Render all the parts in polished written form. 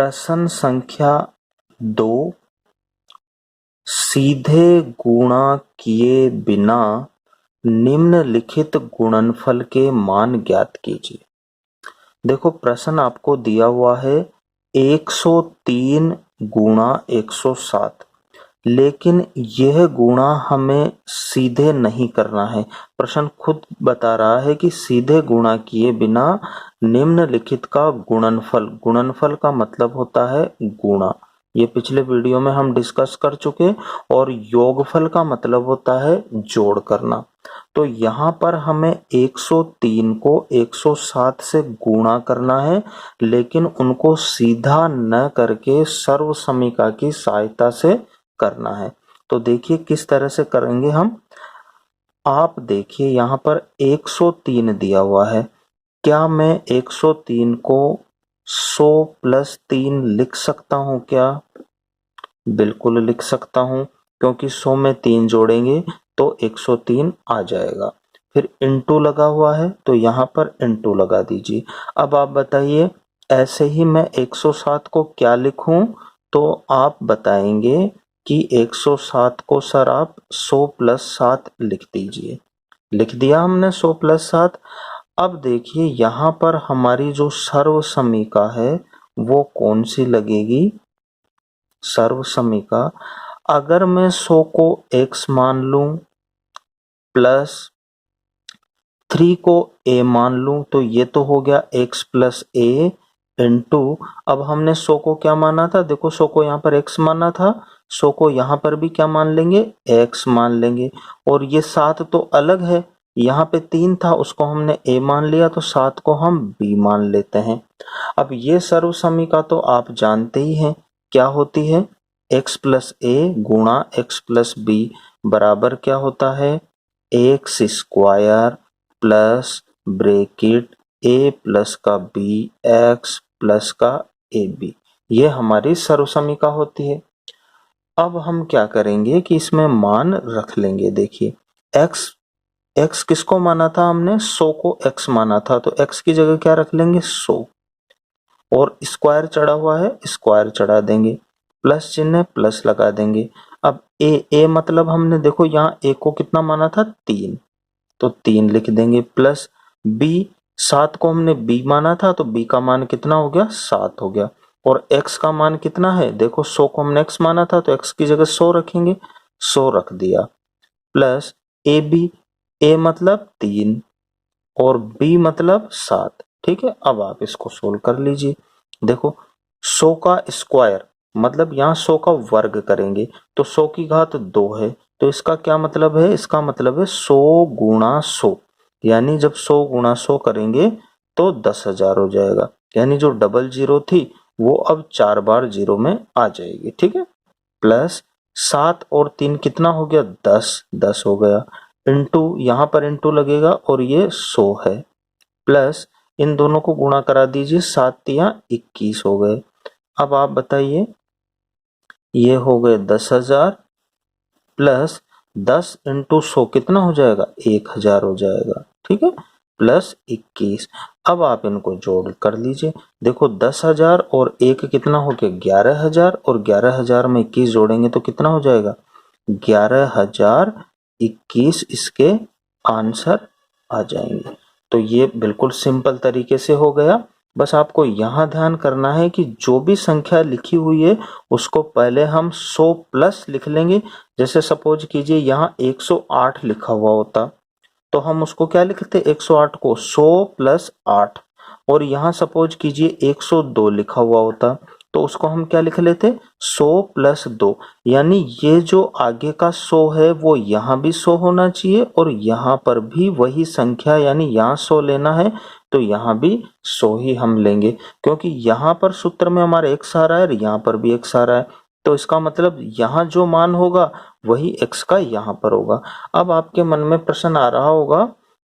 प्रश्न संख्या 2, सीधे गुणा किए बिना निम्नलिखित गुणनफल के मान ज्ञात कीजिए। देखो प्रश्न आपको दिया हुआ है 103 गुणा 107, लेकिन यह गुणा हमें सीधे नहीं करना है। प्रश्न खुद बता रहा है कि सीधे गुणा किए बिना निम्नलिखित का गुणनफल, गुणनफल का मतलब होता है गुणा, ये पिछले वीडियो में हम डिस्कस कर चुके, और योगफल का मतलब होता है जोड़ करना। तो यहाँ पर हमें 103 को 107 से गुणा करना है, लेकिन उनको सीधा न करके सर्वसमीका की सहायता से करना है। तो देखिए किस तरह से करेंगे हम। आप देखिए यहाँ पर 103 दिया हुआ है, क्या मैं 103 को 100 प्लस 3 लिख सकता हूँ क्या? बिल्कुल लिख सकता हूँ, क्योंकि 100 में 3 जोड़ेंगे तो 103 आ जाएगा। फिर इंटू लगा हुआ है तो यहाँ पर इंटू लगा दीजिए। अब आप बताइए, ऐसे ही मैं 107 को क्या लिखूं? तो आप बताएंगे कि 107 को सर आप 100 प्लस 7 लिख दीजिए। लिख दिया हमने 100 प्लस 7। अब देखिए यहाँ पर हमारी जो सर्वसमीका है वो कौन सी लगेगी? सर्वसमीका, अगर मैं 100 को x मान लूं प्लस 3 को a मान लूं, तो ये तो हो गया x प्लस a इंटू, अब हमने 100 को क्या माना था? देखो 100 को यहाँ पर x माना था, 100 को यहाँ पर भी क्या मान लेंगे? x मान लेंगे। और ये 7 तो अलग है, यहाँ पे 3 था उसको हमने a मान लिया, तो 7 को हम b मान लेते हैं। अब ये सर्वसमीका तो आप जानते ही हैं क्या होती है, x प्लस a गुणा x प्लस b बराबर क्या होता है? X square plus bracket a plus का b x प्लस का ए बी, ये हमारी सर्वसमीका होती है। अब हम क्या करेंगे कि इसमें मान रख लेंगे। देखिए x किसको माना था हमने? 100 को x माना था, तो x की जगह क्या रख लेंगे? 100, और स्क्वायर चढ़ा हुआ है स्क्वायर चढ़ा देंगे, प्लस चिन्ह है प्लस लगा देंगे। अब ए मतलब हमने देखो यहाँ ए को कितना माना था? 3, तो 3 लिख देंगे, प्लस बी, 7 को हमने बी माना था, तो बी का मान कितना हो गया? 7 हो गया। और x का मान कितना है? देखो 100 को हमने x माना था, तो x की जगह 100 रखेंगे, 100 रख दिया, प्लस ए बी, ए मतलब 3 और b मतलब 7। ठीक है, अब आप इसको सोल्व कर लीजिए। देखो 100 का स्क्वायर मतलब यहाँ 100 का वर्ग करेंगे, तो 100 की घात 2 है, तो इसका क्या मतलब है? इसका मतलब है 100 गुणा 100, यानी जब 100 गुणा 100 करेंगे तो 10,000 हो जाएगा, यानी जो डबल जीरो थी वो अब 4 बार जीरो में आ जाएगी। ठीक है, प्लस 7 और 3 कितना हो गया? 10 हो गया, इंटू यहाँ पर इंटू लगेगा और ये 100 है, प्लस इन दोनों को गुणा करा दीजिए, 7 तिया 21 हो गए। अब आप बताइए, ये हो गए 10,000 प्लस 10 इंटू 100 कितना हो जाएगा? 1,000 हो जाएगा। ठीक है, प्लस 21। अब आप इनको जोड़ कर लीजिए। देखो 10,000 और 1 कितना हो गया? 11,000, और 11,000 में 21 जोड़ेंगे तो कितना हो जाएगा? 11,021 इसके आंसर आ जाएंगे। तो ये बिल्कुल सिंपल तरीके से हो गया। बस आपको यहाँ ध्यान करना है कि जो भी संख्या लिखी हुई है उसको पहले हम 100 प्लस लिख लेंगे। जैसे सपोज कीजिए यहाँ 108 लिखा हुआ होता, तो हम उसको क्या लिखते? 108 को 100 प्लस 8, और यहाँ सपोज कीजिए 102 लिखा हुआ होता, तो उसको हम क्या लिख लेते? 100 प्लस 2, यानी ये जो आगे का 100 है वो यहाँ भी 100 होना चाहिए, और यहाँ पर भी वही संख्या, यानी यहाँ 100 लेना है तो यहाँ भी 100 ही हम लेंगे, क्योंकि यहाँ पर सूत्र में हमारा x आ रहा है और यहाँ पर भी x आ रहा है, तो इसका मतलब यहाँ जो मान होगा वही x का यहाँ पर होगा। अब आपके मन में प्रश्न आ रहा होगा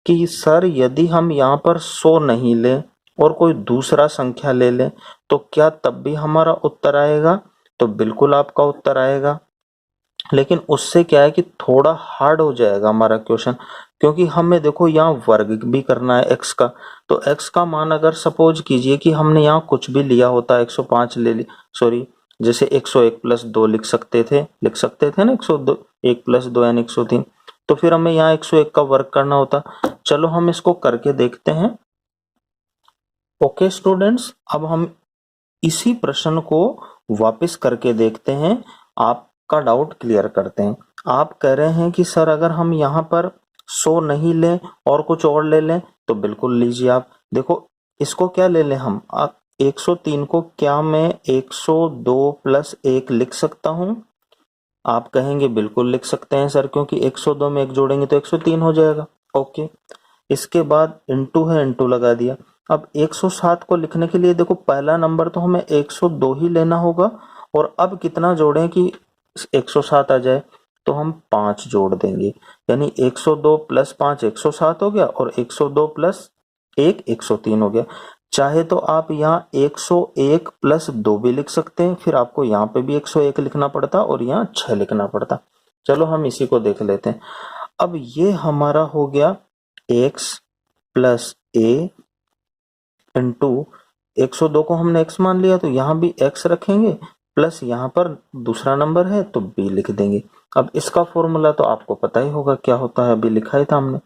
कि सर यदि हम यहाँ पर 100 नहीं लें और कोई दूसरा संख्या ले लें तो क्या तब भी हमारा उत्तर आएगा? तो बिल्कुल आपका उत्तर आएगा, लेकिन उससे क्या है कि थोड़ा हार्ड हो जाएगा हमारा क्वेश्चन, क्योंकि हमें देखो यहाँ वर्ग भी करना है x का, तो x का मान अगर सपोज कीजिए कि हमने यहाँ कुछ भी लिया होता 105 ले ली, सॉरी जैसे 101 प्लस 2 लिख सकते थे ना, 102 1 प्लस 2 यानी 103, तो फिर हमें यहाँ 101 का वर्ग करना होता। चलो हम इसको करके देखते हैं। ओके स्टूडेंट्स, अब हम इसी प्रश्न को वापस करके देखते हैं, आपका डाउट क्लियर करते हैं। आप कह रहे हैं कि सर अगर हम यहाँ पर 100 नहीं लें और कुछ और ले लें, तो बिल्कुल लीजिए। आप देखो इसको क्या ले लें हम, 103 को क्या मैं 102 प्लस 1 लिख सकता हूँ? आप कहेंगे बिल्कुल लिख सकते हैं सर, क्योंकि 102 में 1 जोड़ेंगे तो 103 हो जाएगा। ओके, इसके बाद इंटू है, इंटू लगा दिया। अब 107 को लिखने के लिए देखो पहला नंबर तो हमें 102 ही लेना होगा, और अब कितना जोड़ें कि 107 आ जाए, तो हम 5 जोड़ देंगे, यानी 102 प्लस 5 107 हो गया, और 102 प्लस 1 103 हो गया। चाहे तो आप यहाँ 101 प्लस 2 भी लिख सकते हैं, फिर आपको यहाँ पे भी 101 लिखना पड़ता और यहाँ 6 लिखना पड़ता। चलो हम इसी को देख लेते हैं। अब ये हमारा हो गया x प्लस ए इंटू 102 को हमने x मान लिया, तो यहाँ भी x रखेंगे, प्लस यहाँ पर दूसरा नंबर है तो b लिख देंगे। अब इसका फॉर्मूला तो आपको पता ही होगा क्या होता है, अभी लिखा ही था हमने,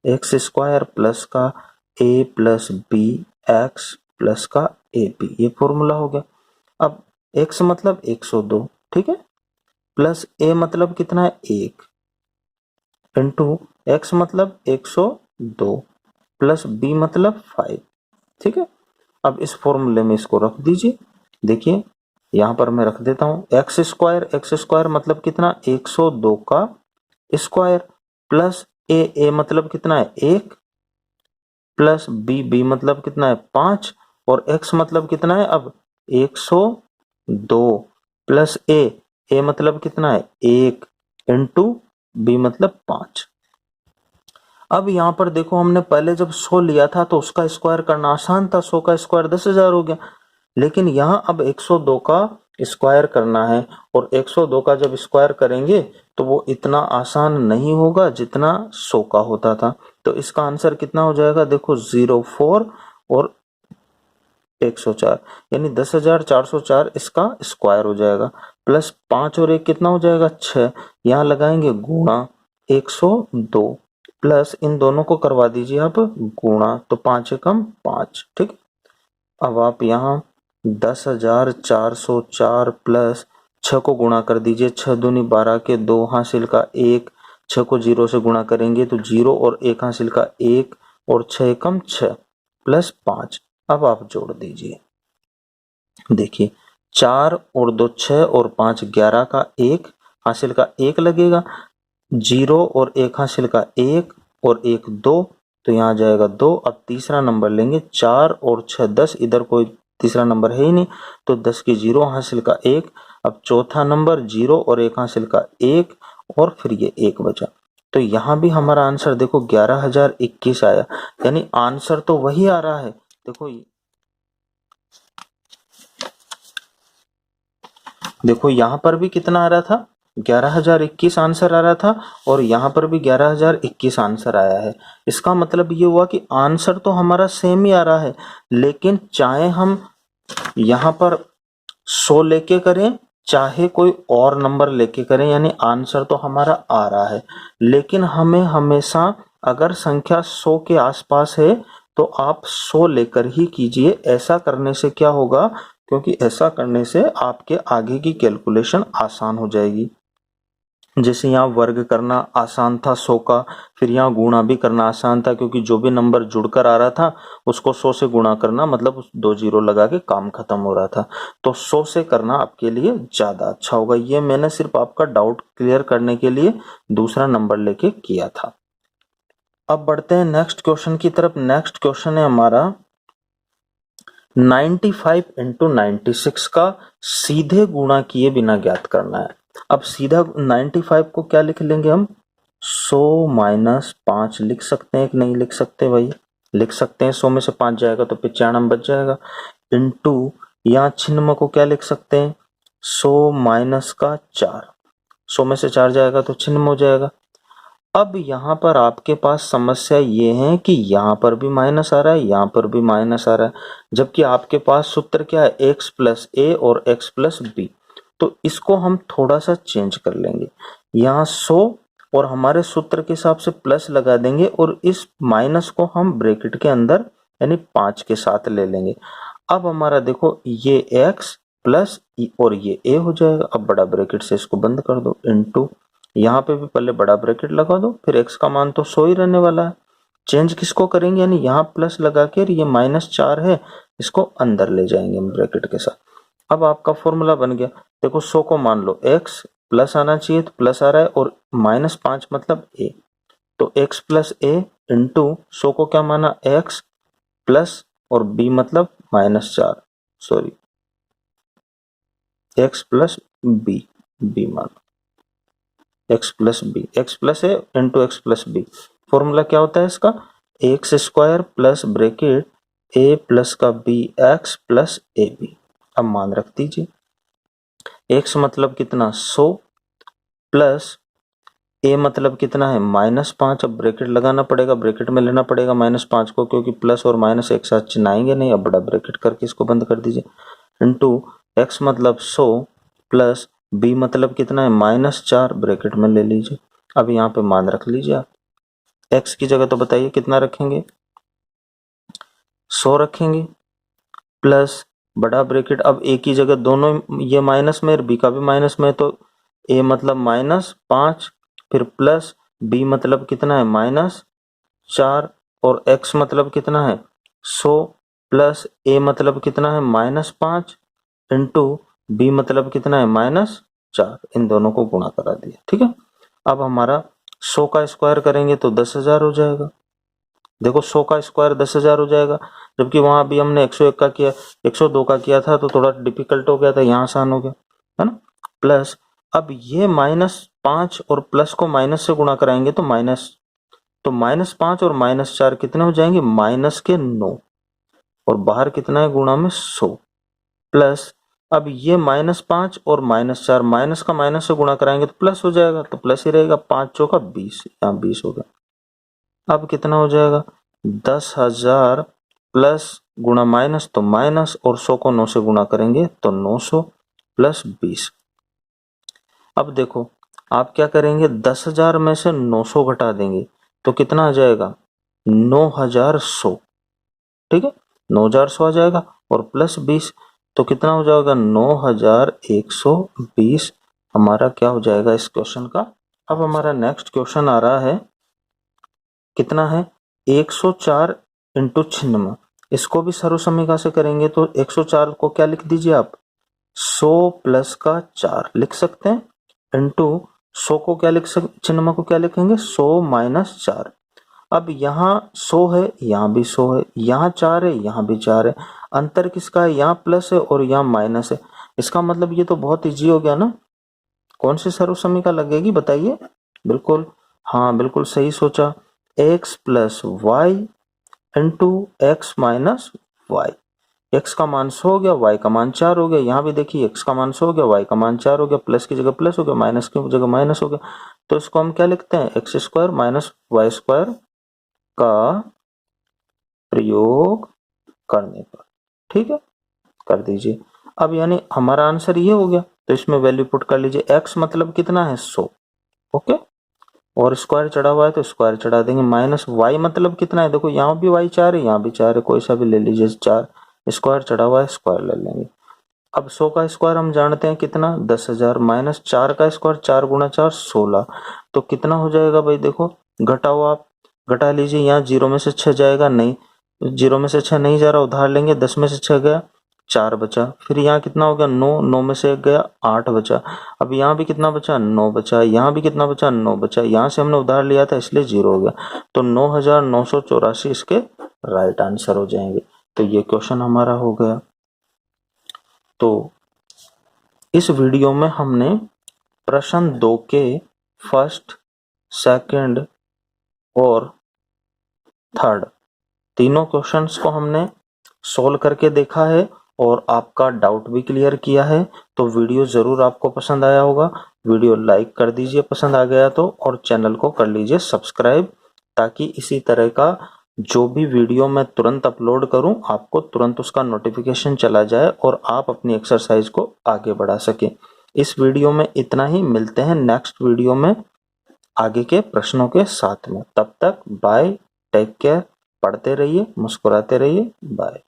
एक्स स्क्वायर प्लस का a plus B x plus का ए बी, ये फॉर्मूला हो गया। अब x मतलब 102, ठीक है, प्लस a मतलब कितना है 1, इंटू x मतलब 102 प्लस b मतलब 5, ठीक है। अब इस फॉर्मूले में इसको रख दीजिए। देखिए यहां पर मैं रख देता हूं, एक्स स्क्वायर मतलब कितना 102 का स्क्वायर, प्लस ए मतलब कितना है 1, प्लस बी मतलब कितना है 5, और x मतलब कितना है अब 102 प्लस ए मतलब कितना है 1 इंटू बी मतलब 5। अब यहाँ पर देखो हमने पहले जब 100 लिया था तो उसका स्क्वायर करना आसान था, 100 का स्क्वायर 10,000 हो गया, लेकिन यहाँ अब 102 का स्क्वायर करना है, और 102 का जब स्क्वायर करेंगे तो वो इतना आसान नहीं होगा जितना 100 का होता था। तो इसका आंसर कितना हो जाएगा, देखो 04 और 104, यानी 10,404 इसका स्क्वायर हो जाएगा, प्लस 5 और 1 कितना हो जाएगा 6, यहाँ लगाएंगे गुणा 102, प्लस इन दोनों को करवा दीजिए आप गुणा, तो 5 एकम 5, ठीक। अब आप यहाँ 10,404 प्लस 6 को गुणा कर दीजिए, 6 दूनी 12 के 2 हासिल का 1, 6 को 0 से गुणा करेंगे तो 0 और 1 हासिल का 1, और 6 एकम 6 प्लस 5। अब आप जोड़ दीजिए, देखिए 4 और 2 6 और 5 11 का 1 हासिल का 1 लगेगा, 0 और 1 हासिल का 1 और 1 2, तो यहाँ आ जाएगा 2। अब तीसरा नंबर लेंगे, 4 और 6 10, इधर कोई तीसरा नंबर है ही नहीं, तो 10 की 0 हासिल का 1। अब चौथा नंबर 0 और 1 हासिल का 1, और फिर ये 1 बचा, तो यहाँ भी हमारा आंसर देखो 11,021 आया, यानी आंसर तो वही आ रहा है। देखो यहाँ पर भी कितना आ रहा था, 11,021 आंसर आ रहा था, और यहाँ पर भी 11,021 आंसर आया है। इसका मतलब ये हुआ कि आंसर तो हमारा सेम ही आ रहा है, लेकिन चाहे हम यहाँ पर 100 लेके करें चाहे कोई और नंबर लेके करें, यानी आंसर तो हमारा आ रहा है, लेकिन हमें हमेशा अगर संख्या 100 के आसपास है तो आप 100 लेकर ही कीजिए। ऐसा करने से क्या होगा, क्योंकि ऐसा करने से आपके आगे की कैलकुलेशन आसान हो जाएगी। जैसे यहाँ वर्ग करना आसान था 100 का, फिर यहाँ गुणा भी करना आसान था, क्योंकि जो भी नंबर जुड़कर आ रहा था उसको 100 से गुणा करना, मतलब 2 जीरो लगा के काम खत्म हो रहा था, तो 100 से करना आपके लिए ज्यादा अच्छा होगा। ये मैंने सिर्फ आपका डाउट क्लियर करने के लिए दूसरा नंबर लेके किया था। अब बढ़ते हैं नेक्स्ट क्वेश्चन की तरफ। नेक्स्ट क्वेश्चन है हमारा 95 इंटू 96 का सीधे गुणा किए बिना ज्ञात करना है। अब सीधा 95 को क्या लिख लेंगे हम, 100 माइनस 5 लिख सकते हैं कि नहीं लिख सकते भाई, लिख सकते हैं। 100 में से 5 जाएगा तो 95 बच जाएगा, इंटू यहाँ छिन्नम को क्या लिख सकते हैं, 100 माइनस का 4, 100 में से 4 जाएगा तो छिन्नम हो जाएगा। अब यहाँ पर आपके पास समस्या ये है कि यहाँ पर भी माइनस आ रहा है, यहाँ पर भी माइनस आ रहा है, जबकि आपके पास सूत्र क्या है, x प्लस ए और x प्लस बी। तो इसको हम थोड़ा सा चेंज कर लेंगे, यहाँ 100 और हमारे सूत्र के हिसाब से प्लस लगा देंगे और इस माइनस को हम ब्रैकेट के अंदर यानी 5 के साथ ले लेंगे। अब हमारा देखो ये x प्लस और ये a हो जाएगा। अब बड़ा ब्रैकेट से इसको बंद कर दो, इनटू यहाँ पे भी पहले बड़ा ब्रैकेट लगा दो, फिर x का मान तो 100 ही रहने वाला है। चेंज किसको करेंगे, यानी यहाँ प्लस लगा के ये -4 है, इसको अंदर ले जाएंगे हम ब्रैकेट के साथ। अब आपका फॉर्मूला बन गया। देखो 100 को मान लो x प्लस आना चाहिए तो प्लस आ रहा है और -5 मतलब a, तो x प्लस a इंटू 100 को क्या माना x प्लस और b मतलब -4, सॉरी x प्लस b माना x plus B, x plus a into x plus b. Formula क्या होता है इसका, x square plus bracket a plus का b x plus a b. अब मान रख दीजिए, एक्स मतलब कितना 100 प्लस ए मतलब कितना है -5। अब ब्रैकेट लगाना पड़ेगा, ब्रैकेट में लेना पड़ेगा -5 को, क्योंकि प्लस और माइनस एक साथ चिन्हाएंगे नहीं। अब बड़ा ब्रैकेट करके इसको बंद कर दीजिए, इंटू एक्स मतलब 100 प्लस बी मतलब कितना है -4, ब्रैकेट में ले लीजिए। अब यहाँ पे मान रख लीजिए आप, एक्स की जगह तो बताइए कितना रखेंगे, 100 रखेंगे प्लस बड़ा ब्रैकेट। अब ए की जगह दोनों ये माइनस में, बी का भी माइनस में, तो ए मतलब -5, फिर प्लस बी मतलब कितना है -4 और एक्स मतलब कितना है 100 प्लस ए मतलब कितना है -5 इंटू बी मतलब कितना है -4। इन दोनों को गुणा करा दिया, ठीक है। अब हमारा 100 का स्क्वायर करेंगे तो 10,000 हो जाएगा। देखो 100 का स्क्वायर 10,000 हो जाएगा, जबकि वहां भी हमने 101 का किया, 102 का किया था तो थोड़ा डिफिकल्ट हो गया था, यहाँ आसान हो गया है ना। प्लस अब ये -5 और प्लस को माइनस से गुणा कराएंगे तो -5 और -4 कितने हो जाएंगे -9, और बाहर कितना है गुणा में 100 प्लस। अब ये -5 और -4 माइनस का माइनस से गुणा कराएंगे तो प्लस हो जाएगा, तो प्लस ही रहेगा, 5 चौका 20, यहाँ 20 हो गया। अब कितना हो जाएगा 10,000 प्लस गुणा माइनस तो माइनस, और 100 को 9 से गुणा करेंगे तो 900 प्लस 20। अब देखो आप क्या करेंगे, 10,000 में से 900 घटा देंगे तो कितना आ जाएगा 9,100, ठीक है, 9,100 आ जाएगा, और प्लस 20 तो कितना हो जाएगा 9,120 हमारा क्या हो जाएगा इस क्वेश्चन का। अब हमारा नेक्स्ट क्वेश्चन आ रहा है, कितना है 104 इंटू 96। इसको भी सर्वसमीका से करेंगे तो 104 को क्या लिख दीजिए आप 100 प्लस का 4 लिख सकते हैं, इंटू 100 को क्या लिख सकते, 96 को क्या लिखेंगे 100 माइनस 4। अब यहाँ 100 है, यहाँ भी 100 है, यहाँ 4 है, यहाँ भी 4 है, अंतर किसका है, यहाँ प्लस है और यहाँ माइनस है। इसका मतलब ये तो बहुत इजी हो गया ना। कौन सी सर्वसमीका लगेगी बताइए, बिल्कुल हाँ बिल्कुल सही सोचा, x plus y into x minus y. x का मान 100 हो गया, y का मान 4 हो गया, यहाँ भी देखिए x का मान 100 हो गया, y का मान 4 हो गया, प्लस की जगह प्लस हो गया, माइनस की जगह माइनस हो गया, तो इसको हम क्या लिखते हैं x square minus y square का प्रयोग करने पर, ठीक है, कर दीजिए। अब यानी हमारा आंसर ये हो गया, तो इसमें वैल्यू पुट कर लीजिए, x मतलब कितना है 100, ओके, और स्क्वायर चढ़ा हुआ है तो स्क्वायर चढ़ा देंगे, माइनस y मतलब कितना है, देखो यहाँ भी y 4 है, यहाँ भी 4 है, कोई सा भी ले लीजिए 4, स्क्वायर चढ़ा हुआ है स्क्वायर ले लेंगे। अब 100 का स्क्वायर हम जानते हैं कितना 10,000, माइनस 4 का स्क्वायर 4 गुना 4 16, तो कितना हो जाएगा भाई, देखो घटाओ आप, घटा लीजिए, यहाँ 0 में से 6 जाएगा नहीं, 0 में से 6 नहीं जा रहा, उधार लेंगे, 10 में से 6 गया 4 बचा, फिर यहाँ कितना हो गया 9, 9 में से 1 गया 8 बचा, अब यहाँ भी कितना बचा 9 बचा, यहाँ भी कितना बचा 9 बचा, यहाँ से हमने उधार लिया था इसलिए 0 हो गया, तो 9,984 इसके राइट आंसर हो जाएंगे। तो ये क्वेश्चन हमारा हो गया। तो इस वीडियो में हमने प्रश्न 2 के फर्स्ट, सेकंड और थर्ड तीनों क्वेश्चंस को हमने सोल्व करके देखा है, और आपका डाउट भी क्लियर किया है। तो वीडियो ज़रूर आपको पसंद आया होगा। वीडियो लाइक कर दीजिए पसंद आ गया तो, और चैनल को कर लीजिए सब्सक्राइब, ताकि इसी तरह का जो भी वीडियो मैं तुरंत अपलोड करूं आपको तुरंत उसका नोटिफिकेशन चला जाए और आप अपनी एक्सरसाइज को आगे बढ़ा सकें। इस वीडियो में इतना ही, मिलते हैं नेक्स्ट वीडियो में आगे के प्रश्नों के साथ में। तब तक बाय, टेक केयर, पढ़ते रहिए, मुस्कुराते रहिए, बाय।